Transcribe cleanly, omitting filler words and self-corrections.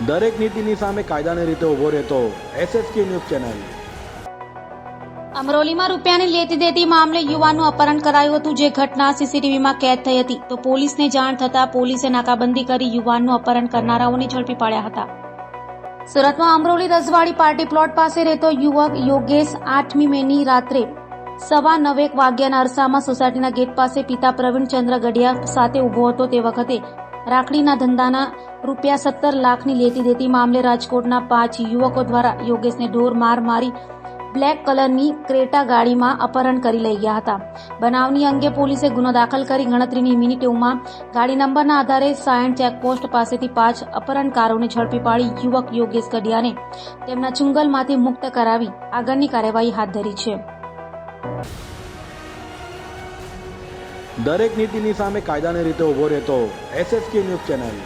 દરેક નીતિની સામે કાયદાની રીતે ઊભો રહેતો SSK ન્યૂઝ ચેનલ। અમરોલીમાં રૂપિયાની લેતી દેતી મામલે યુવાનનું અપહરણ કરાયું હતું, જે ઘટના સીસીટીવીમાં કેદ થઈ હતી। તો પોલીસને જાણ થતાં પોલીસે નાકાબંધી કરી યુવાનનું અપહરણ કરનારાઓને ઝડપી પાડ્યા હતા। સુરતમાં અમરોલી રજવાડી પાર્ટી પ્લોટ પાસે રહેતો યુવક યોગેશ 8મી મેની રાત્રે 9:15 વાગ્યાના અરસામાં સોસાયટીના ગેટ પાસે પિતા પ્રવીણચંદ્ર ગઢિયા સાથે ઊભો હતો। તે વખતે રાખડીના ધંધાના ₹17 લાખની લેતી દેતી મામલે રાજકોટના 5 યુવકો દ્વારા યોગેશને ઢોર માર મારી બ્લેક કલરની ક્રેટા ગાડીમાં અપહરણ કરી લઈ ગયા હતા। બનાવની અંગે પોલીસે ગુનો દાખલ કરી ગણતરીની મિનિટોમાં ગાડી નંબરના આધારે સાયણ ચેકપોસ્ટ પાસેથી 5 અપહરણકારોને ઝડપી પાડી યુવક યોગેશ ગઢિયાને તેમના ચુંગલમાંથી મુક્ત કરાવી આગળની કાર્યવાહી હાથ ધરી છે। દરેક નીતિની સામે કાયદાની રીતે ઊભો રહેતો SSK ન્યૂઝ ચેનલ।